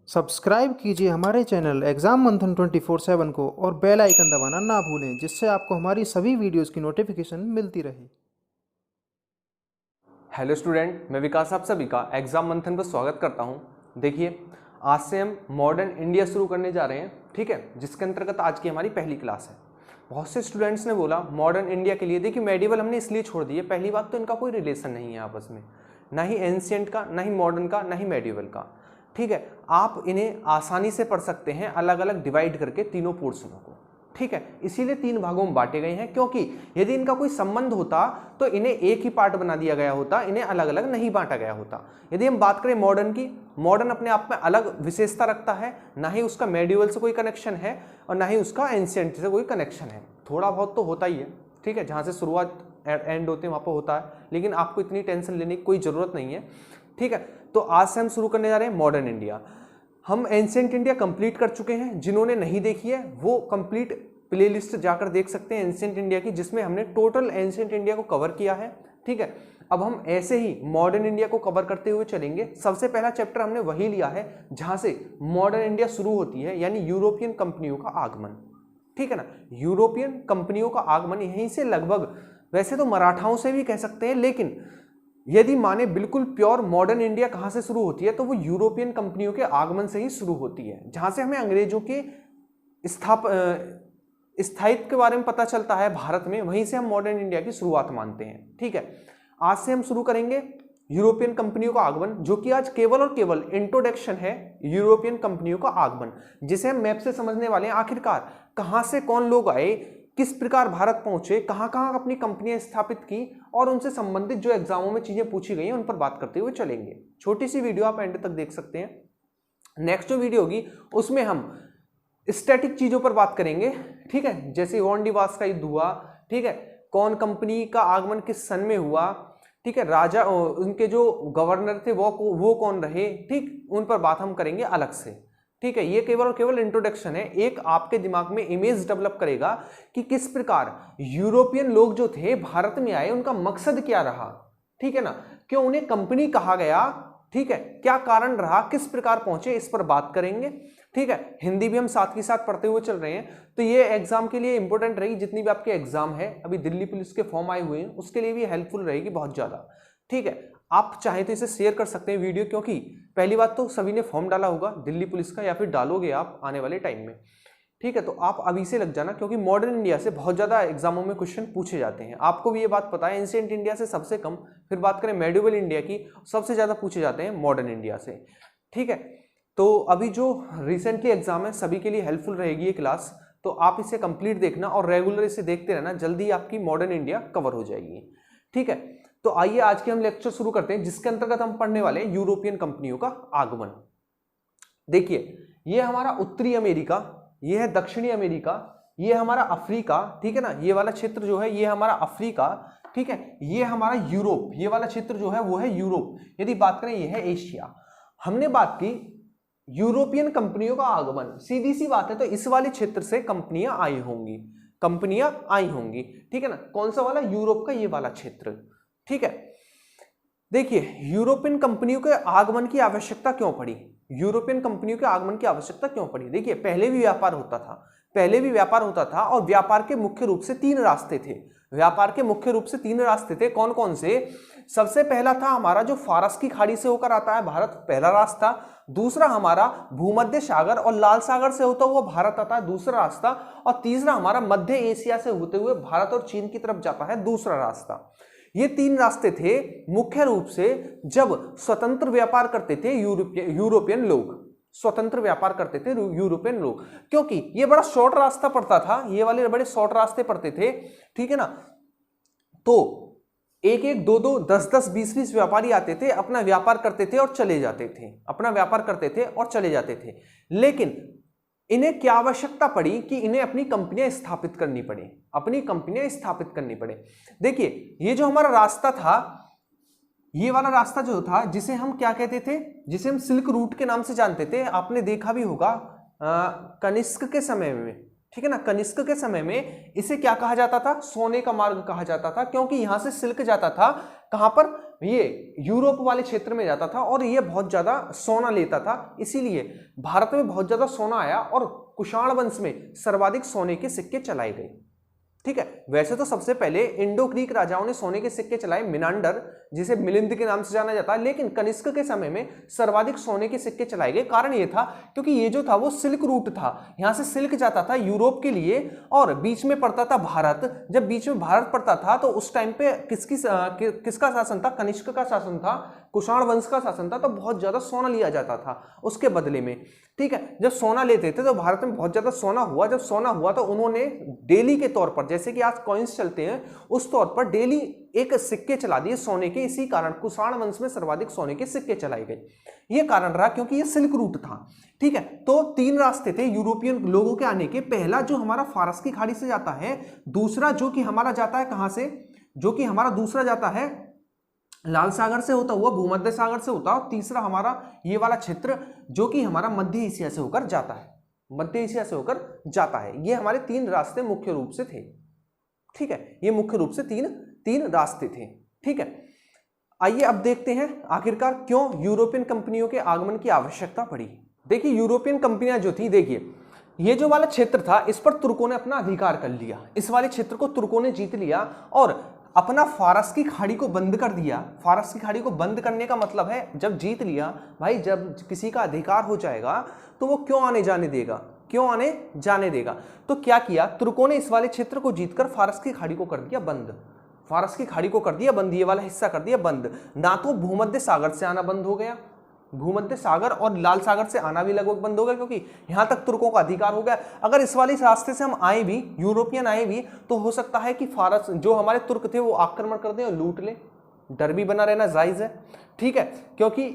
Subscribe कीजिए हमारे channel exam मंथन 24/7 को और बेल आइकन दबाना ना भूलें, जिससे आपको हमारी सभी वीडियोस की नोटिफिकेशन मिलती रहे। हेलो स्टूडेंट, मैं विकास आप सभी का एग्जाम मंथन पर स्वागत करता हूं। देखिए, आज से हम मॉडर्न इंडिया शुरू करने जा रहे हैं, ठीक है, जिसके अंतर्गत आज की हमारी पहली क्लास है। बहुत से स्टूडेंट्स ने बोला मॉडर्न इंडिया के लिए, देखिए मेडिवल हमने इसलिए छोड़ दिए, पहली बात तो इनका कोई रिलेशन नहीं है आपस में, ना ही एंशिएंट का, ना ही मॉडर्न का, ना ही मेडिवल का, ठीक है। आप इन्हें आसानी से पढ़ सकते हैं अलग अलग डिवाइड करके तीनों पोर्शनों को, ठीक है। इसीलिए तीन भागों में बांटे गए हैं, क्योंकि यदि इनका कोई संबंध होता तो इन्हें एक ही पार्ट बना दिया गया होता, इन्हें अलग अलग नहीं बांटा गया होता। यदि हम बात करें मॉडर्न की, मॉडर्न अपने आप में अलग विशेषता रखता है, ना ही उसका मेडिवल से कोई कनेक्शन है और ना ही उसका एंशिएंट से कोई कनेक्शन है। थोड़ा बहुत तो होता ही है, ठीक है, जहां से शुरुआत एंड होते हैं वहां पर होता है, लेकिन आपको इतनी टेंशन लेने की कोई जरूरत नहीं है, ठीक है। तो आज से हम शुरू करने जा रहे हैं मॉडर्न इंडिया। हम एंशिएंट इंडिया कंप्लीट कर चुके हैं, जिन्होंने नहीं देखी है वो कंप्लीट प्लेलिस्ट जाकर देख सकते हैं एंशिएंट इंडिया की, जिसमें हमने टोटल एंशिएंट इंडिया को कवर किया है, ठीक है। अब हम ऐसे ही मॉडर्न इंडिया को कवर करते हुए चलेंगे। सबसे पहला चैप्टर हमने वही लिया है जहां से मॉडर्न इंडिया शुरू होती है, यानी यूरोपियन कंपनियों का आगमन, ठीक है ना। यूरोपियन कंपनियों का आगमन यहीं से लगभग, वैसे तो मराठाओं से भी कह सकते हैं, लेकिन यदि माने बिल्कुल प्योर मॉडर्न इंडिया कहां से शुरू होती है तो वो यूरोपियन कंपनियों के आगमन से ही शुरू होती है, जहां से हमें अंग्रेजों के स्थायित्व के बारे में पता चलता है भारत में, वहीं से हम मॉडर्न इंडिया की शुरुआत मानते हैं, ठीक है। आज से हम शुरू करेंगे यूरोपियन कंपनियों का आगमन, जो कि आज केवल और केवल इंट्रोडक्शन है यूरोपियन कंपनियों का आगमन, जिसे हम मैप से समझने वाले हैं। आखिरकार कहां से कौन लोग आए, किस प्रकार भारत पहुंचे, कहां कहां अपनी कंपनियां स्थापित की, और उनसे संबंधित जो एग्जामों में चीजें पूछी गई हैं उन पर बात करते हुए चलेंगे। छोटी सी वीडियो आप एंड तक देख सकते हैं। नेक्स्ट जो वीडियो होगी उसमें हम स्टैटिक चीजों पर बात करेंगे, ठीक है, जैसे वांडीवास का युद्ध हुआ, ठीक है, कौन कंपनी का आगमन किस सन में हुआ, ठीक है, राजा उनके जो गवर्नर थे वो कौन रहे, ठीक, उन पर बात हम करेंगे अलग से, ठीक है। ये केवल और केवल इंट्रोडक्शन है, एक आपके दिमाग में इमेज डेवलप करेगा कि किस प्रकार यूरोपियन लोग जो थे भारत में आए, उनका मकसद क्या रहा, ठीक है ना, क्यों उन्हें कंपनी कहा गया, ठीक है, क्या कारण रहा, किस प्रकार पहुंचे, इस पर बात करेंगे, ठीक है। हिंदी भी हम साथ के साथ पढ़ते हुए चल रहे हैं, तो ये एग्जाम के लिए इंपॉर्टेंट रहेगी। जितनी भी आपके एग्जाम है, अभी दिल्ली पुलिस के फॉर्म आए हुए हैं, उसके लिए भी हेल्पफुल रहेगी बहुत ज्यादा, ठीक है। आप चाहे तो इसे शेयर कर सकते हैं वीडियो, क्योंकि पहली बात तो सभी ने फॉर्म डाला होगा दिल्ली पुलिस का, या फिर डालोगे आप आने वाले टाइम में, ठीक है। तो आप अभी से लग जाना, क्योंकि मॉडर्न इंडिया से बहुत ज्यादा एग्जामों में क्वेश्चन पूछे जाते हैं। आपको भी ये बात पता है, एंशिएंट इंडिया से सबसे कम, फिर बात करें मेडिवल इंडिया की, सबसे ज्यादा पूछे जाते हैं मॉडर्न इंडिया से, ठीक है। तो अभी जो रिसेंटली एग्जाम है सभी के लिए हेल्पफुल रहेगी ये क्लास, तो आप इसे कंप्लीट देखना और रेगुलर इसे देखते रहना, जल्दी आपकी मॉडर्न इंडिया कवर हो जाएगी, ठीक है। तो आइए आज के हम लेक्चर शुरू करते हैं, जिसके अंतर्गत हम पढ़ने वाले हैं यूरोपियन कंपनियों का आगमन। देखिए, ये हमारा उत्तरी अमेरिका, ये है दक्षिणी अमेरिका, ये हमारा अफ्रीका, ठीक है ना, ये वाला क्षेत्र जो है ये हमारा अफ्रीका, ठीक है, ये हमारा यूरोप, ये वाला क्षेत्र जो है वो है यूरोप। यदि बात करें ये है एशिया। हमने बात की यूरोपियन कंपनियों का आगमन, सीधी सी बात है, तो इस वाले क्षेत्र से कंपनियां आई होंगी, कंपनियां आई होंगी, ठीक है ना। कौन सा वाला, यूरोप का ये वाला क्षेत्र, ठीक है। देखिए, यूरोपियन कंपनियों के आगमन की आवश्यकता क्यों पड़ी, यूरोपियन कंपनियों के आगमन की आवश्यकता क्यों पड़ी। देखिए, पहले भी व्यापार होता था, और व्यापार के मुख्य रूप से तीन रास्ते थे, व्यापार के मुख्य रूप से तीन रास्ते थे। कौन कौन से? सबसे पहला था हमारा जो फारस की खाड़ी से होकर आता है भारत, पहला रास्ता। दूसरा हमारा भूमध्य सागर और लाल सागर से होता हुआ भारत आता है, दूसरा रास्ता। और तीसरा हमारा मध्य एशिया से होते हुए भारत और चीन की तरफ जाता है, दूसरा रास्ता। ये तीन रास्ते थे मुख्य रूप से जब स्वतंत्र व्यापार करते थे यूरोपियन लोग, स्वतंत्र व्यापार करते थे यूरोपियन लोग, क्योंकि ये बड़ा शॉर्ट रास्ता पड़ता था, ये वाले बड़े शॉर्ट रास्ते पड़ते थे, ठीक है ना। तो एक एक दो दो 10-10 20-20 व्यापारी आते थे, अपना व्यापार करते थे और चले जाते थे, अपना व्यापार करते थे और चले जाते थे। लेकिन इन्हें क्या आवश्यकता पड़ी कि इन्हें अपनी कंपनियां स्थापित करनी पड़ी, अपनी कंपनियां स्थापित करनी पड़े। देखिए, ये जो हमारा रास्ता था, ये वाला रास्ता जो था, जिसे हम क्या कहते थे, जिसे हम सिल्क रूट के नाम से जानते थे, आपने देखा भी होगा कनिष्क के समय में, ठीक है ना, कनिष्क के समय में इसे क्या कहा जाता था, सोने का मार्ग कहा जाता था, क्योंकि यहां से सिल्क जाता था कहां पर, ये यूरोप वाले क्षेत्र में जाता था और ये बहुत ज्यादा सोना लेता था, इसीलिए भारत में बहुत ज्यादा सोना आया और कुषाण वंश में सर्वाधिक सोने के सिक्के चलाए गए। ठीक है, वैसे तो सबसे पहले इंडो ग्रीक राजाओं ने सोने के सिक्के चलाए, मिनांडर जिसे मिलिंद के नाम से जाना जाता है, लेकिन कनिष्क के समय में सर्वाधिक सोने के सिक्के चलाए गए। कारण ये था क्योंकि ये जो था वो सिल्क रूट था, यहां से सिल्क जाता था यूरोप के लिए और बीच में पड़ता था भारत। जब बीच में भारत पड़ता था तो उस टाइम पे किसका शासन था? कनिष्क का शासन था, कुषाण वंश का शासन था, तो बहुत ज्यादा सोना लिया जाता था उसके बदले में। ठीक है, जब सोना लेते थे तो भारत में बहुत ज्यादा सोना हुआ। जब सोना हुआ तो उन्होंने डेली के तौर पर, जैसे कि आज कॉइन्स चलते हैं उस तौर पर डेली एक सिक्के चला दिए सोने के। इसी कारण कुषाण वंश में सर्वाधिक सोने के सिक्के चलाए गए। यह कारण रहा क्योंकि यह सिल्क रूट था। ठीक है, तो 3 रास्ते थे यूरोपियन लोगों के आने के। पहला जो हमारा फारस की खाड़ी से जाता है, दूसरा जो कि हमारा जाता है कहां से, जो कि हमारा दूसरा जाता है लाल सागर से होता हुआ, भूमध्य सागर से होता, और तीसरा हमारा ये वाला क्षेत्र जो कि हमारा मध्य एशिया से होकर जाता है, मध्य एशिया से होकर जाता है। ये हमारे 3 रास्ते मुख्य रूप से थे। ठीक है, ये मुख्य रूप से तीन रास्ते थे। ठीक है, आइए अब देखते हैं आखिरकार क्यों यूरोपियन कंपनियों के आगमन की आवश्यकता पड़ी। देखिए, यूरोपियन कंपनियां जो थी, देखिए ये जो वाला क्षेत्र था इस पर तुर्कों ने अपना अधिकार कर लिया। इस वाले क्षेत्र को तुर्कों ने जीत लिया और अपना फारस की खाड़ी को बंद कर दिया। फारस की खाड़ी को बंद करने का मतलब है जब जीत लिया भाई, जब किसी का अधिकार हो जाएगा तो वो क्यों आने जाने देगा, क्यों आने जाने देगा। तो क्या किया तुर्कों ने, इस वाले क्षेत्र को जीतकर फारस की खाड़ी को कर दिया बंद, फारस की खाड़ी को कर दिया बंद, ये वाला हिस्सा कर दिया बंद। ना तो भूमध्य सागर से आना बंद हो गया, भूमध्य सागर और लाल सागर से आना भी लगभग बंद हो गया क्योंकि यहां तक तुर्कों का अधिकार हो गया। अगर इस वाले रास्ते से हम आए भी, यूरोपियन आए भी, तो हो सकता है कि फारस जो हमारे तुर्क थे वो आक्रमण कर दें और लूट ले। डर भी बना रहना जायज है। ठीक है, क्योंकि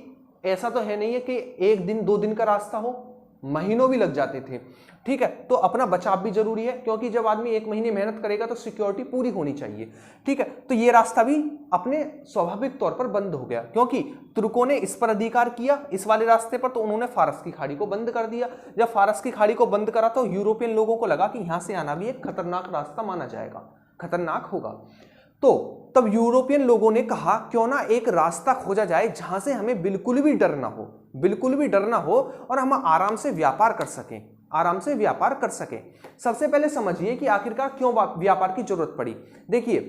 ऐसा तो है नहीं है कि 1 दिन 2 दिन का रास्ता हो, महीनों भी लग जाते थे। ठीक है, तो अपना बचाव भी जरूरी है क्योंकि जब आदमी 1 महीने मेहनत करेगा तो सिक्योरिटी पूरी होनी चाहिए। ठीक है, तो ये रास्ता भी अपने स्वाभाविक तौर पर बंद हो गया क्योंकि तुर्कों ने इस पर अधिकार किया, इस वाले रास्ते पर, तो उन्होंने फारस की खाड़ी को बंद कर दिया। जब फारस की खाड़ी को बंद करा तो यूरोपियन लोगों को लगा कि यहां से आना भी एक खतरनाक रास्ता माना जाएगा, खतरनाक होगा। तो तब यूरोपियन लोगों ने कहा क्यों ना एक रास्ता खोजा जाए जहां से हमें बिल्कुल भी डर ना हो, बिल्कुल भी डर ना हो और हम आराम से व्यापार कर सकें, आराम से व्यापार कर सकें। सबसे पहले समझिए कि आखिरकार क्यों व्यापार की जरूरत पड़ी। देखिए,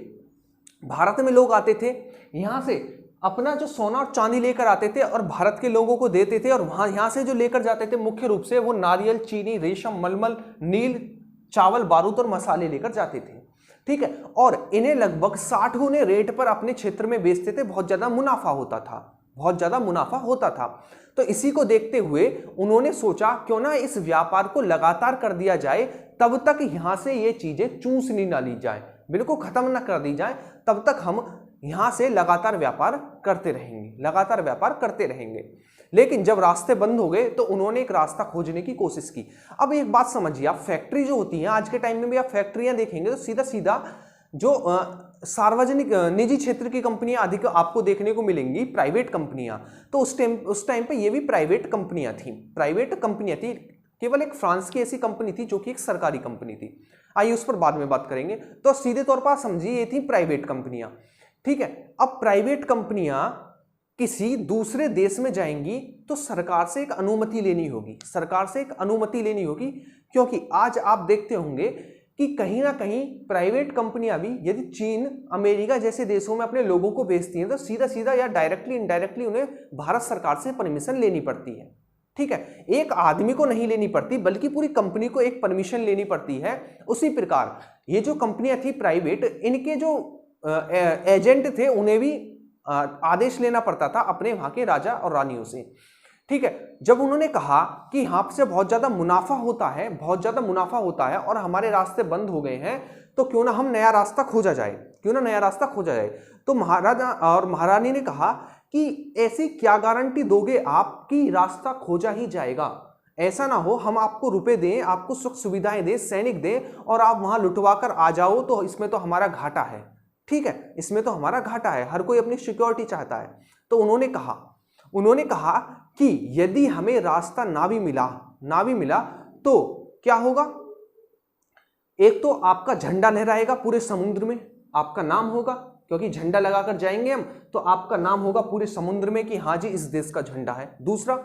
भारत में लोग आते थे, यहां से अपना जो सोना और चांदी लेकर आते थे और भारत के लोगों को देते थे, और वहां यहां से जो लेकर जाते थे मुख्य रूप से वो नारियल, चीनी, रेशम, मलमल, नील, चावल, बारूद और मसाले लेकर जाते थे। ठीक है, और इन्हें लगभग 60 गुने रेट पर अपने क्षेत्र में बेचते थे। बहुत ज्यादा मुनाफा होता था, बहुत ज्यादा मुनाफा होता था। तो इसी को देखते हुए उन्होंने सोचा क्यों ना इस व्यापार को लगातार कर दिया जाए, तब तक यहां से ये चीजें चूसनी ना ली जाए, बिल्कुल खत्म ना कर दी जाए, तब तक हम यहां से लगातार व्यापार करते रहेंगे, लगातार व्यापार करते रहेंगे। लेकिन जब रास्ते बंद हो गए तो उन्होंने एक रास्ता खोजने की कोशिश की। अब एक बात समझिए, आप फैक्ट्री जो होती है आज के टाइम में भी आप फैक्ट्रियां देखेंगे तो सीधा सीधा जो सार्वजनिक निजी क्षेत्र की कंपनियां अधिक आपको देखने को मिलेंगी, प्राइवेट कंपनियां। तो उस टाइम पे ये भी प्राइवेट कंपनियां थी, प्राइवेट कंपनियां थी। केवल एक फ्रांस की ऐसी कंपनी थी जो कि एक सरकारी कंपनी थी, आइए उस पर बाद में बात करेंगे। तो सीधे तौर पर समझिए ये थी प्राइवेट कंपनियां। ठीक है, अब प्राइवेट कंपनियां किसी दूसरे देश में जाएंगी तो सरकार से एक अनुमति लेनी होगी, सरकार से एक अनुमति लेनी होगी, क्योंकि आज आप देखते होंगे कि कहीं ना कहीं प्राइवेट कंपनियां भी यदि चीन, अमेरिका जैसे देशों में अपने लोगों को बेचती हैं तो सीधा सीधा या डायरेक्टली इनडायरेक्टली उन्हें भारत सरकार से परमिशन लेनी पड़ती है। ठीक है, एक आदमी को नहीं लेनी पड़ती बल्कि पूरी कंपनी को एक परमिशन लेनी पड़ती है। उसी प्रकार ये जो कंपनियां थी प्राइवेट, इनके जो एजेंट थे उन्हें भी आदेश लेना पड़ता था अपने वहां के राजा और रानियों से। ठीक है, जब उन्होंने कहा कि यहाँ से बहुत ज्यादा मुनाफा होता है, बहुत ज्यादा मुनाफा होता है और हमारे रास्ते बंद हो गए हैं, तो क्यों ना हम नया रास्ता खोजा जाए, क्यों ना नया रास्ता खोजा जाए। तो महाराजा और महारानी ने कहा कि ऐसी क्या गारंटी दोगे आप कि रास्ता खोजा ही जाएगा, ऐसा ना हो हम आपको रुपए दें, आपको सुख सुविधाएं दें, सैनिक दें और आप वहां लुटवा कर आ जाओ, तो इसमें तो हमारा घाटा है। ठीक है, इसमें तो हमारा घाटा है, हर कोई अपनी सिक्योरिटी चाहता है। तो उन्होंने कहा कि यदि हमें रास्ता ना भी मिला तो क्या होगा, एक तो आपका झंडा लहराएगा पूरे समुद्र में, आपका नाम होगा, क्योंकि झंडा लगाकर जाएंगे हम तो आपका नाम होगा पूरे समुद्र में कि हाँ जी इस देश का झंडा है। दूसरा,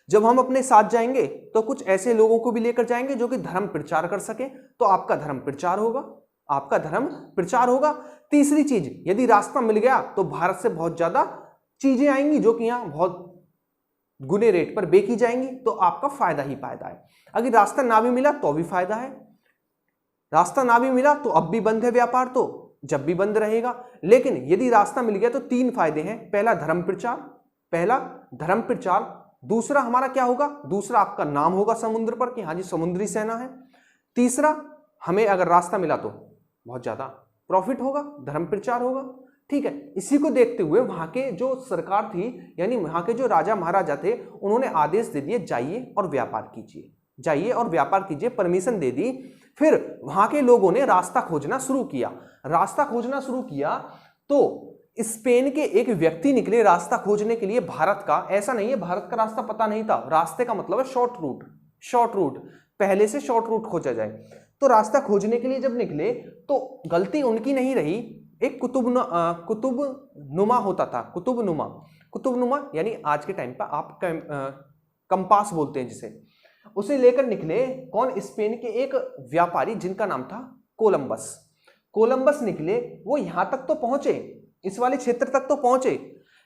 जब हम अपने साथ जाएंगे तो कुछ ऐसे लोगों को भी लेकर जाएंगे जो कि धर्म प्रचार कर सके, तो आपका धर्म प्रचार होगा, आपका धर्म प्रचार होगा। तीसरी चीज, यदि रास्ता मिल गया तो भारत से बहुत ज्यादा चीजें आएंगी जो कि यहां बहुत गुने रेट पर बेची जाएंगी, तो आपका फायदा ही फायदा है। अगर रास्ता ना भी मिला तो भी फायदा है, रास्ता ना भी मिला तो अब भी बंद है व्यापार, तो जब भी बंद रहेगा। लेकिन यदि रास्ता मिल गया तो 3 फायदे हैं। पहला धर्म प्रचार, दूसरा हमारा क्या होगा, दूसरा आपका नाम होगा समुद्र पर कि हाँ जी समुद्री सेना है। तीसरा, हमें अगर रास्ता मिला तो बहुत ज्यादा प्रॉफिट होगा, धर्म प्रचार होगा। ठीक है, इसी को देखते हुए वहां के जो सरकार थी यानी वहां के जो राजा महाराजा थे उन्होंने आदेश दे दिए जाइए और व्यापार कीजिए, जाइए और व्यापार कीजिए, परमिशन दे दी। फिर वहां के लोगों ने रास्ता खोजना शुरू किया, रास्ता खोजना शुरू किया तो स्पेन के एक व्यक्ति निकले रास्ता खोजने के लिए भारत का। ऐसा नहीं है भारत का रास्ता पता नहीं था, रास्ते का मतलब है शॉर्ट रूट, पहले से शॉर्ट रूट खोजा जाए। तो रास्ता खोजने के लिए जब निकले तो गलती उनकी नहीं रही, एक कुतुबनुमा होता था, कुतुबनुमा यानी आज के टाइम पर आप कंपास बोलते हैं जिसे, उसे लेकर निकले कौन, स्पेन के एक व्यापारी जिनका नाम था कोलंबस निकले। वो यहां तक तो पहुंचे, इस वाले क्षेत्र तक तो पहुंचे,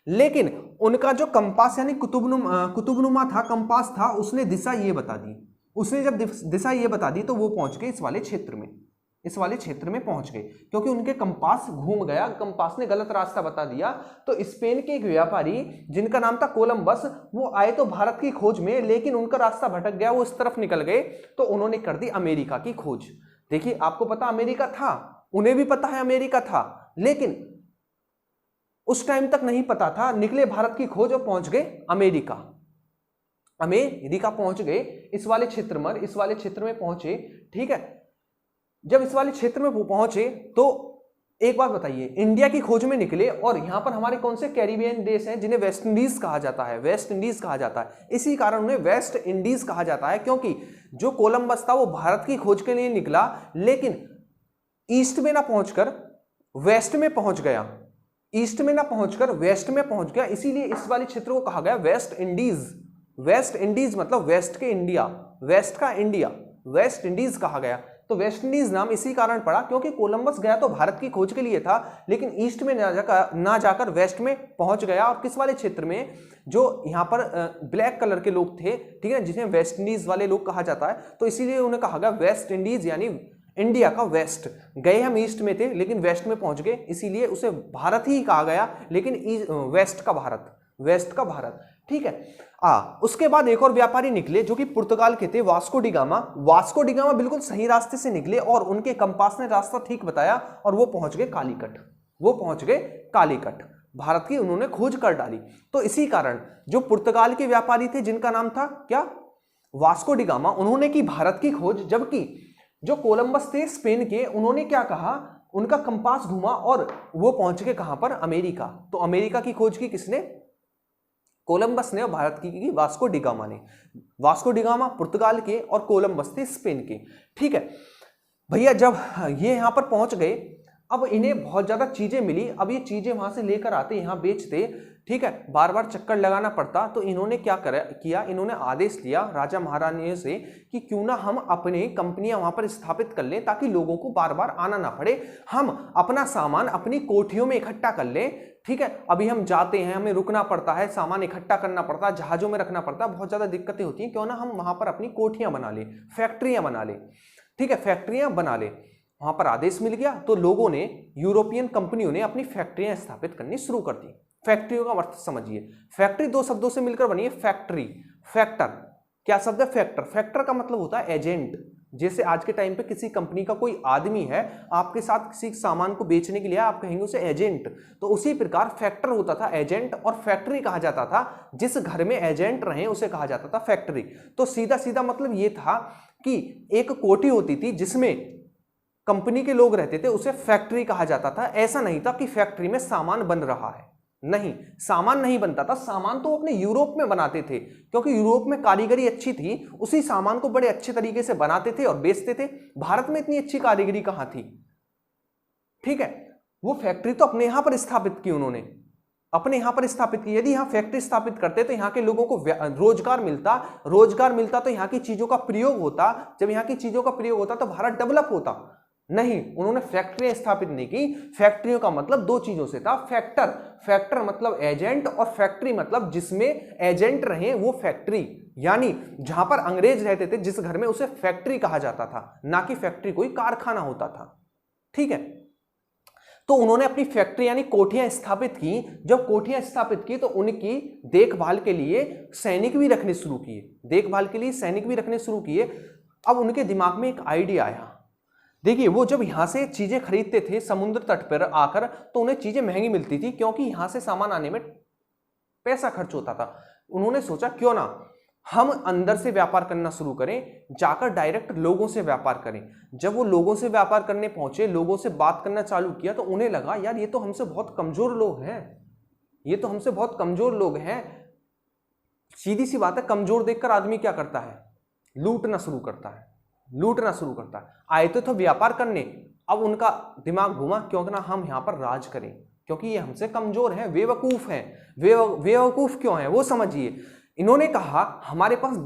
लेकिन उनका जो कंपास यानी कुतुबनुमा था, कंपास था, उसने दिशा ये बता दी। उसने जब दिशा ये बता दी तो वो पहुंच गए इस वाले क्षेत्र में पहुंच गए, क्योंकि उनके कंपास घूम गया, कंपास ने गलत रास्ता बता दिया। तो स्पेन के एक व्यापारी जिनका नाम था कोलंबस, वो आए तो भारत की खोज में, लेकिन उनका रास्ता भटक गया, वो इस तरफ निकल गए, तो उन्होंने कर दी अमेरिका की खोज। देखिए आपको पता अमेरिका था, उन्हें भी पता है अमेरिका था, लेकिन उस टाइम तक नहीं पता था। निकले भारत की खोज और पहुंच गए अमेरिका पहुंच गए, इस वाले क्षेत्र में पहुंचे। ठीक है, जब इस वाले क्षेत्र में वो पहुंचे तो एक बात बताइए, इंडिया की खोज में निकले और यहां पर हमारे कौन से कैरिबियन देश हैं जिन्हें वेस्ट इंडीज कहा जाता है, इसी कारण उन्हें वेस्ट इंडीज कहा जाता है, क्योंकि जो कोलंबस था वो भारत की खोज के लिए निकला, लेकिन ईस्ट में ना पहुंचकर वेस्ट में पहुंच गया, इसीलिए इस वाले क्षेत्र को कहा गया वेस्ट इंडीज मतलब वेस्ट इंडीज कहा गया। तो वेस्ट इंडीज नाम इसी कारण पड़ा क्योंकि कोलंबस गया तो भारत की खोज के लिए था, लेकिन ईस्ट में ना जाकर वेस्ट में पहुंच गया। और किस वाले क्षेत्र में, जो यहाँ पर ब्लैक कलर के लोग थे, ठीक है, जिन्हें वेस्ट इंडीज वाले लोग कहा जाता है, तो इसीलिए उन्हें कहा गया वेस्ट इंडीज यानी इंडिया का वेस्ट। गए हम ईस्ट में थे लेकिन वेस्ट में पहुंच गए, इसीलिए उसे भारत ही कहा गया, लेकिन वेस्ट का भारत। ठीक है, उसके बाद एक और व्यापारी निकले जो कि पुर्तगाल के थे, वास्को डी गामा बिल्कुल सही रास्ते से निकले और उनके कंपास ने रास्ता ठीक बताया और वो पहुंच गए कालीकट, भारत की उन्होंने खोज कर डाली। तो इसी कारण जो पुर्तगाल के व्यापारी थे जिनका नाम था क्या, वास्को डी गामा, उन्होंने की भारत की खोज, जबकि जो कोलंबस थे स्पेन के, उन्होंने क्या कहा, उनका कंपास घुमा और वो पहुंच गए कहां पर, अमेरिका। तो अमेरिका की खोज की किसने, कोलंबस ने, और भारत की वास्को डी गामा ने। वास्को डी गामा पुर्तगाल के और कोलंबस थे स्पेन के। ठीक है भैया, जब ये यहां पर पहुंच गए, अब इन्हें बहुत ज्यादा चीजें मिली, अब ये चीजें वहां से लेकर आते, यहां बेचते, ठीक है, बार बार चक्कर लगाना पड़ता। तो इन्होंने क्या किया, इन्होंने आदेश दिया राजा महारानियों से कि क्यों ना हम अपनी कंपनियां वहां पर स्थापित कर लें, ताकि लोगों को बार बार आना ना पड़े, हम अपना सामान अपनी कोठियों में इकट्ठा कर लें। ठीक है, अभी हम जाते हैं, हमें रुकना पड़ता है, सामान इकट्ठा करना पड़ता है, जहाजों में रखना पड़ता है, बहुत ज्यादा दिक्कतें होती हैं, क्यों ना हम वहां पर अपनी कोठियां बना ले, फैक्ट्रियां बना ले। ठीक है, फैक्ट्रियां बना ले, वहां पर आदेश मिल गया तो लोगों ने, यूरोपियन कंपनियों ने अपनी फैक्ट्रियां स्थापित करनी शुरू कर दी। फैक्ट्रियों का अर्थ समझिए, फैक्ट्री 2 शब्दों से मिलकर बनी है, फैक्ट्री, फैक्टर, क्या शब्द है, फैक्टर का मतलब होता है एजेंट। जैसे आज के टाइम पे किसी कंपनी का कोई आदमी है, आपके साथ किसी सामान को बेचने के लिए, आप कहेंगे उसे एजेंट, तो उसी प्रकार फैक्टर होता था एजेंट, और फैक्ट्री कहा जाता था जिस घर में एजेंट रहे उसे कहा जाता था फैक्ट्री। तो सीधा सीधा मतलब ये था कि एक कोठी होती थी जिसमें कंपनी के लोग रहते थे, उसे फैक्ट्री कहा जाता था। ऐसा नहीं था कि फैक्ट्री में सामान बन रहा है, नहीं, सामान नहीं बनता था, सामान तो अपने यूरोप में बनाते थे, क्योंकि यूरोप में कारीगरी अच्छी थी, उसी सामान को बड़े अच्छे तरीके से बनाते थे और बेचते थे। भारत में इतनी अच्छी कारीगरी कहां थी। ठीक है, वो फैक्ट्री तो अपने यहां पर स्थापित की उन्होंने, अपने यहां पर स्थापित की। यदि यहां फैक्ट्री स्थापित करते तो यहां के लोगों को रोजगार मिलता तो यहां की चीजों का प्रयोग होता। जब यहां की चीजों का प्रयोग होता तो भारत डेवलप होता। नहीं, उन्होंने फैक्ट्रियां स्थापित नहीं की। फैक्ट्रियों का मतलब दो चीजों से था, फैक्टर मतलब एजेंट, और फैक्ट्री मतलब जिसमें एजेंट रहे वो फैक्ट्री। यानी जहां पर अंग्रेज रहते थे जिस घर में, उसे फैक्ट्री कहा जाता था, ना कि फैक्ट्री कोई कारखाना होता था। ठीक है, तो उन्होंने अपनी फैक्ट्री यानी कोठियां स्थापित की। जब कोठियां स्थापित की तो उनकी देखभाल के लिए सैनिक भी रखने शुरू किए। अब उनके दिमाग में एक आइडिया आया। देखिए, वो जब यहां से चीजें खरीदते थे समुद्र तट पर आकर, तो उन्हें चीजें महंगी मिलती थी क्योंकि यहां से सामान आने में पैसा खर्च होता था। उन्होंने सोचा क्यों ना हम अंदर से व्यापार करना शुरू करें, जाकर डायरेक्ट लोगों से व्यापार करें। जब वो लोगों से व्यापार करने पहुंचे, लोगों से बात करना चालू किया, तो उन्हें लगा यार ये तो हमसे बहुत कमजोर लोग हैं। सीधी सी बात है, कमजोर देखकर आदमी क्या करता है? लूटना शुरू करता है। आए तो व्यापार करने, अब उनका दिमाग घुमा, क्यों ना हम यहां पर राज करें, क्योंकि ये हमसे कमजोर हैं, बेवकूफ क्यों हैं वो समझिए। इन्होंने कहा हमारे पास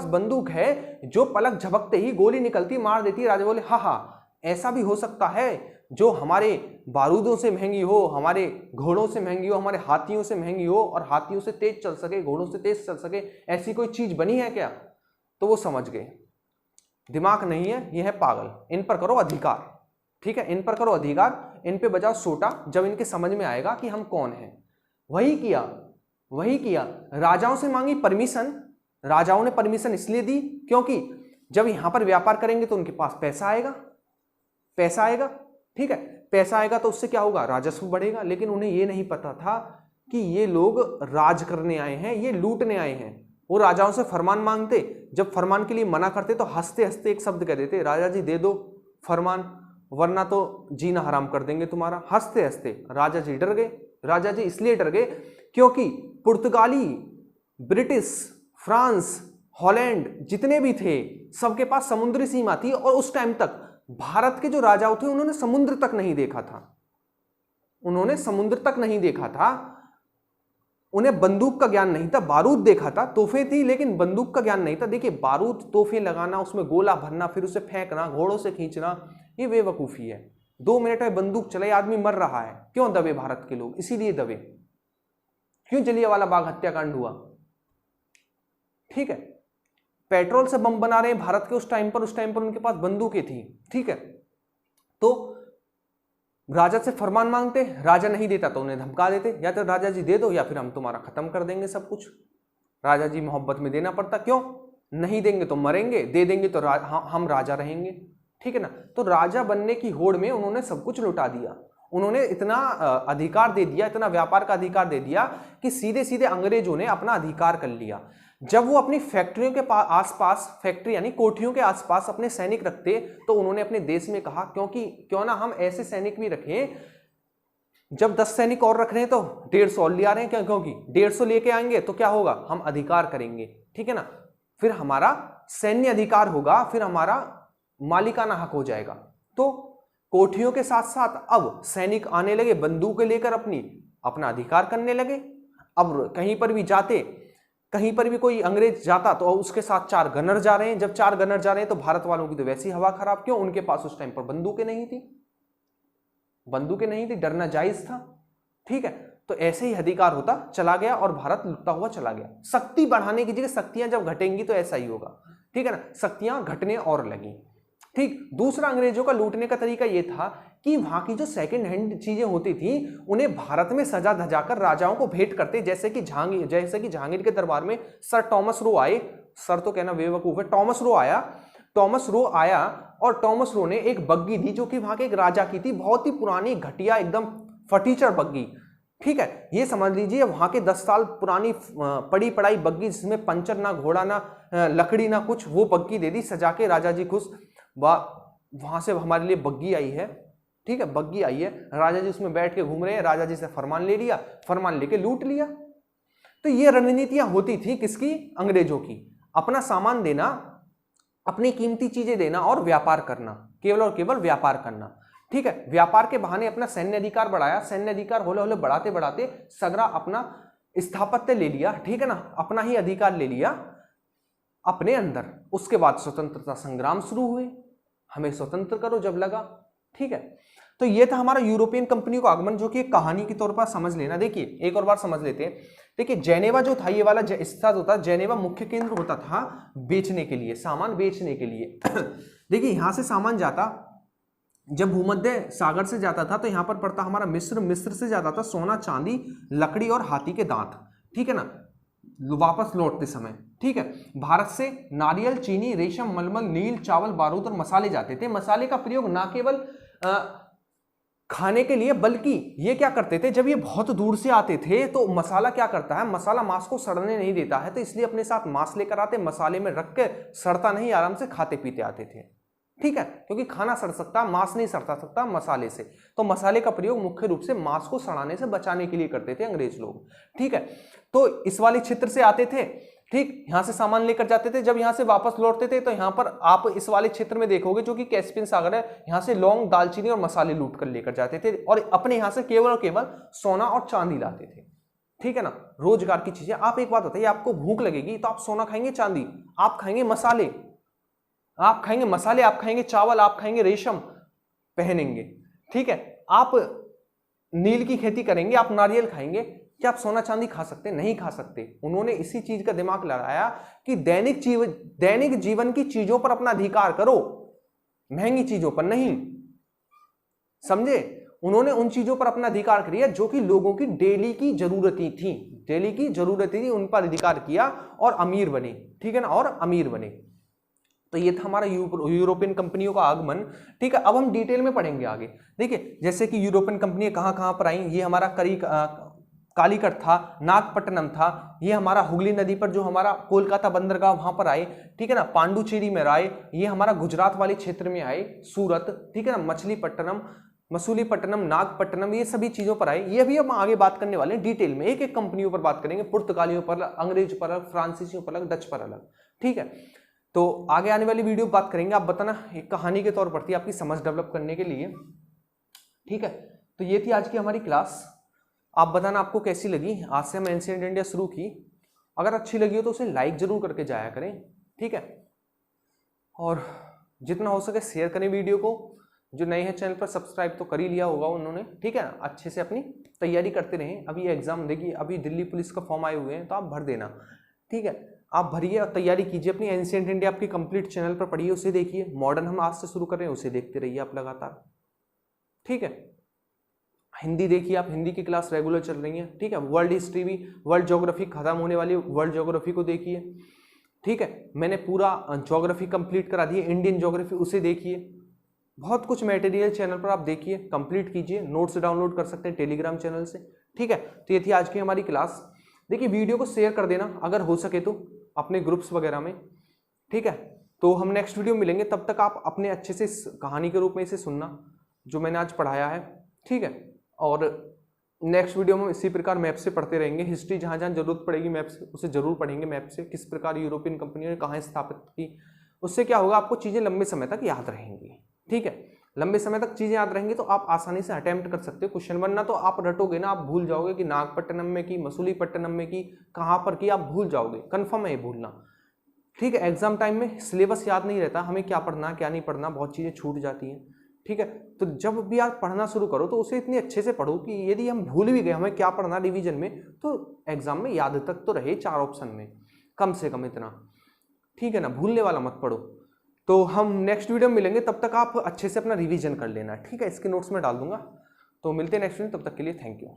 बंदूक है जो पलक झपकते ही गोली निकलती, मार देती है। राजा बोले हाँ, ऐसा भी हो सकता है जो हमारे बारूदों से महंगी हो, हमारे घोड़ों से महंगी हो, हमारे हाथियों से महंगी हो, और हाथियों से तेज चल सके, घोड़ों से तेज चल सके, ऐसी कोई चीज बनी है क्या? तो वो समझ गए दिमाग नहीं है, ये है पागल, इन पर करो अधिकार। ठीक है, इन पर करो अधिकार, इन पे बजाओ सोटा, जब इनके समझ में आएगा कि हम कौन हैं। वही किया, राजाओं से मांगी परमिशन। राजाओं ने परमिशन इसलिए दी क्योंकि जब यहां पर व्यापार करेंगे तो उनके पास पैसा आएगा। ठीक है, पैसा आएगा तो उससे क्या होगा? राजस्व बढ़ेगा। लेकिन उन्हें यह नहीं पता था कि ये लोग राज करने आए हैं, ये लूटने आए हैं। वो राजाओं से फरमान मांगते, जब फरमान के लिए मना करते तो हंसते हंसते एक शब्द कह देते, राजा जी दे दो फरमान, वरना तो जीना हराम कर देंगे तुम्हारा। हंसते हंसते राजा जी डर गए। राजा जी इसलिए डर गए क्योंकि पुर्तगाली, ब्रिटिश, फ्रांस, हॉलैंड जितने भी थे सबके पास समुद्री सीमा थी, और उस टाइम तक भारत के जो राजाओं थे उन्होंने समुद्र तक नहीं देखा था। उन्हें बंदूक का ज्ञान नहीं था, बारूद देखा था, तोहफे थी, लेकिन बंदूक का ज्ञान नहीं था। देखिए, बारूद, तोहफे लगाना, उसमें गोला भरना, फिर उसे फेंकना, घोड़ों से खींचना, ये बेवकूफी है। 2 मिनट में बंदूक चले, आदमी मर रहा है। क्यों दबे भारत के लोग? इसीलिए दबे। क्यों जलियांवाला बाग हत्याकांड हुआ? ठीक है, पेट्रोल से बम बना रहे हैं भारत के उस टाइम पर उनके पास बंदूकें थी। ठीक है, तो राजा से फरमान मांगते, राजा नहीं देता तो उन्हें धमका देते, या तो राजा जी दे दो या फिर हम तुम्हारा खत्म कर देंगे सब कुछ। राजा जी मोहब्बत में देना पड़ता, क्यों? नहीं देंगे तो मरेंगे, दे देंगे तो हम राजा रहेंगे। ठीक है ना, तो राजा बनने की होड़ में उन्होंने सब कुछ लुटा दिया। उन्होंने इतना अधिकार दे दिया, इतना व्यापार का अधिकार दे दिया कि सीधे सीधे अंग्रेजों ने अपना अधिकार कर लिया। जब वो अपनी फैक्ट्रियों के आसपास, फैक्ट्री यानी कोठियों के आसपास अपने सैनिक रखते, तो उन्होंने अपने देश में कहा क्यों ना हम ऐसे सैनिक भी रखें, जब 10 सैनिक और रख रहे हैं तो 150 और ले आ रहे हैं, क्योंकि 150 लेके आएंगे तो क्या होगा? हम अधिकार करेंगे। ठीक है ना, फिर हमारा सैन्य अधिकार होगा, फिर हमारा मालिकाना हक हो जाएगा। तो कोठियों के साथ साथ अब सैनिक आने लगे, बंदूकें लेकर अपना अधिकार करने लगे। अब कहीं पर भी कोई अंग्रेज जाता तो उसके साथ 4 गनर जा रहे हैं। जब 4 गनर जा रहे हैं तो भारत वालों की तो वैसी हवा खराब। क्यों? उनके पास उस टाइम पर बंदूकें नहीं थी, डरना जायज था। ठीक है, तो ऐसे ही अधिकार होता चला गया और भारत लुटता हुआ चला गया। शक्ति बढ़ाने की जगह शक्तियां जब घटेंगी तो ऐसा ही होगा। ठीक है ना, शक्तियां घटने और लगी। ठीक, दूसरा अंग्रेजों का लूटने का तरीका यह था कि वहां की जो सेकंड हैंड चीजें होती थी उन्हें भारत में सजा धजाकर राजाओं को भेंट करते। जैसे कि जहांगीर के दरबार में सर टॉमस रो आए, सर तो कहना बेवकूफ है, टॉमस रो आया और टॉमस रो ने एक बग्गी दी जो कि वहां के एक राजा की थी, बहुत ही पुरानी घटिया एकदम फटीचर बग्गी। ठीक है, ये समझ लीजिए वहां के 10 साल पुरानी पड़ी पड़ाई बग्गी, जिसमें पंचर ना, घोड़ा ना, लकड़ी ना कुछ, वो बग्गी दे दी सजा के। राजा जी खुश, वहां से हमारे लिए बग्गी आई है। ठीक है, बग्गी आई है, राजा जी उसमें बैठ के घूम रहे हैं। राजा जी से फरमान ले लिया, फरमान लेके लूट लिया। तो ये रणनीतियां होती थी किसकी? अंग्रेजों की। अपना सामान देना, अपनी कीमती चीजें देना और व्यापार करना, केवल और केवल व्यापार करना। ठीक है, व्यापार के बहाने अपना सैन्य अधिकार बढ़ाया, सैन्य अधिकार होले होले बढ़ाते बढ़ाते सगरा अपना स्थापत्य ले लिया, ठीक है ना, अपना ही अधिकार ले लिया अपने अंदर। उसके बाद स्वतंत्रता संग्राम शुरू हुए, हमें स्वतंत्र करो जब लगा, ठीक है। तो ये था हमारा यूरोपियन कंपनी का आगमन, जो कि एक कहानी के तौर पर समझ लेना। देखिए एक और बार समझ लेते हैं। देखिए जेनेवा जो था, ये वाला हिस्सा जो था, जेनेवा मुख्य केंद्र होता था बेचने के लिए, सामान बेचने के लिए। देखिए यहां से सामान जाता, जब भूमध्य सागर से जाता था तो यहां पर पड़ता हमारा मिस्र, मिस्र से जाता था सोना, चांदी, लकड़ी और हाथी के दांत, ठीक है ना, वापस लौटते समय, ठीक है। भारत से नारियल, चीनी, रेशम, मलमल, नील, चावल, बारूद और मसाले जाते थे। मसाले का प्रयोग ना केवल खाने के लिए, बल्कि ये क्या करते थे, जब ये बहुत दूर से आते थे तो मसाला क्या करता है, मसाला मांस को सड़ने नहीं देता है, तो इसलिए अपने साथ मांस लेकर आते, मसाले में रख के सड़ता नहीं, आराम से खाते पीते आते थे, ठीक है। क्योंकि खाना सड़ सकता, मांस नहीं सड़ता सकता मसाले से, तो मसाले का प्रयोग मुख्य रूप से मांस को सड़ाने से बचाने के लिए करते थे अंग्रेज लोग, ठीक है। तो इस वाले क्षेत्र से आते थे, ठीक, यहां से सामान लेकर जाते थे, जब यहां से वापस लौटते थे तो यहां पर आप इस वाले क्षेत्र में देखोगे जो कि कैस्पियन सागर है, यहां से लौंग, दालचीनी और मसाले लूट कर लेकर जाते थे, और अपने यहां से केवल और केवल सोना और चांदी लाते थे, ठीक है ना, रोजगार की चीजें। आप एक बात बताइए, आपको भूख लगेगी तो आप सोना खाएंगे, चांदी, आप खाएंगे मसाले, आप खाएंगे मसाले, आप खाएंगे चावल, आप खाएंगे रेशम पहनेंगे, ठीक है। आप नील की खेती करेंगे, आप नारियल खाएंगे, क्या आप सोना चांदी खा सकते? नहीं खा सकते। उन्होंने इसी चीज का दिमाग लगाया कि दैनिक जीवन की चीजों पर अपना अधिकार करो, महंगी चीजों पर नहीं, समझे। उन्होंने उन चीजों पर अपना अधिकार किया जो कि लोगों की डेली की जरूरतें थी, डेली की जरूरतें थी, उन पर अधिकार किया और अमीर बने, ठीक है ना, और अमीर बने। तो ये था हमारा यूरोपियन कंपनियों का आगमन, ठीक है। अब हम डिटेल में पढ़ेंगे आगे। देखिए जैसे कि यूरोपियन कंपनी कहां पर आई, ये हमारा कालीकट था, नागपट्टनम था, ये हमारा हुगली नदी पर जो हमारा कोलकाता बंदरगाह वहां पर आए, ठीक है ना, पांडुचेरी में आए, ये हमारा गुजरात वाले क्षेत्र में आए, सूरत, ठीक है ना, मसूलीपट्टनम, नागपट्टनम, ये सभी चीजों पर आए। ये भी हम आगे बात करने वाले हैं डिटेल में, एक एक कंपनियों पर बात करेंगे, पुर्तगालियों पर, अंग्रेज पर अलग, फ्रांसीसियों पर अलग, डच पर अलग, ठीक है। तो आगे आने वाली वीडियो बात करेंगे। आप बताना, एक कहानी के तौर पर थी आपकी समझ डेवलप करने के लिए, ठीक है। तो ये थी आज की हमारी क्लास, आप बताना आपको कैसी लगी। आज से हम एंशिएंट इंडिया शुरू की, अगर अच्छी लगी हो तो उसे लाइक जरूर करके जाया करें, ठीक है, और जितना हो सके शेयर करें वीडियो को। जो नए हैं चैनल पर सब्सक्राइब तो कर ही लिया होगा उन्होंने, ठीक है, अच्छे से अपनी तैयारी करते रहें। अभी ये एग्जाम देखिए, अभी दिल्ली पुलिस का फॉर्म आए हुए हैं तो आप भर देना, ठीक है, आप भरिए और तैयारी कीजिए अपनी। एंशिएंट इंडिया आपकी कंप्लीट चैनल पर पढ़िए, उसे देखिए। मॉडर्न हम आज से शुरू कर रहे हैं, उसे देखते रहिए आप लगातार, ठीक है। हिंदी देखिए आप, हिंदी की क्लास रेगुलर चल रही है, ठीक है। वर्ल्ड हिस्ट्री भी, वर्ल्ड ज्योग्राफी खत्म होने वाली, वर्ल्ड ज्योग्राफी को देखिए, ठीक है। मैंने पूरा ज्योग्राफी कंप्लीट करा दी, इंडियन ज्योग्राफी, उसे देखिए। बहुत कुछ मटेरियल चैनल पर आप देखिए, कंप्लीट कीजिए। नोट्स डाउनलोड कर सकते हैं टेलीग्राम चैनल से, ठीक है। तो ये थी आज की हमारी क्लास। देखिए वीडियो को शेयर कर देना अगर हो सके तो अपने ग्रुप्स वगैरह में, ठीक है। तो हम नेक्स्ट वीडियो मिलेंगे, तब तक आप अपने अच्छे से कहानी के रूप में इसे सुनना जो मैंने आज पढ़ाया है, ठीक है। और नेक्स्ट वीडियो में इसी प्रकार मैप से पढ़ते रहेंगे। हिस्ट्री जहाँ जहाँ जरूरत पड़ेगी मैप से, उसे जरूर पढ़ेंगे मैप से, किस प्रकार यूरोपियन कंपनियों ने कहाँ स्थापित की। उससे क्या होगा, आपको चीज़ें लंबे समय तक याद रहेंगी, ठीक है। लंबे समय तक चीज़ें याद रहेंगी तो आप आसानी से अटेम्प्ट कर सकते हो क्वेश्चन, वरना तो आप रटोगे ना, आप भूल जाओगे कि नागपट्टनम में की, मसूलीपट्टनम में की, कहाँ पर की, आप भूल जाओगे, कन्फर्म है ये भूलना, ठीक है। एग्जाम टाइम में सिलेबस याद नहीं रहता, हमें क्या पढ़ना क्या नहीं पढ़ना, बहुत चीज़ें छूट जाती हैं, ठीक है। तो जब भी आप पढ़ना शुरू करो तो उसे इतनी अच्छे से पढ़ो कि यदि हम भूल भी गए हमें क्या पढ़ना रिवीजन में, तो एग्जाम में याद तक तो रहे 4 ऑप्शन में कम से कम इतना, ठीक है ना, भूलने वाला मत पढ़ो। तो हम नेक्स्ट वीडियो में मिलेंगे, तब तक आप अच्छे से अपना रिवीजन कर लेना, ठीक है। इसके नोट्स में डाल दूंगा। तो मिलते हैं नेक्स्ट वीडियो, तब तक के लिए थैंक यू।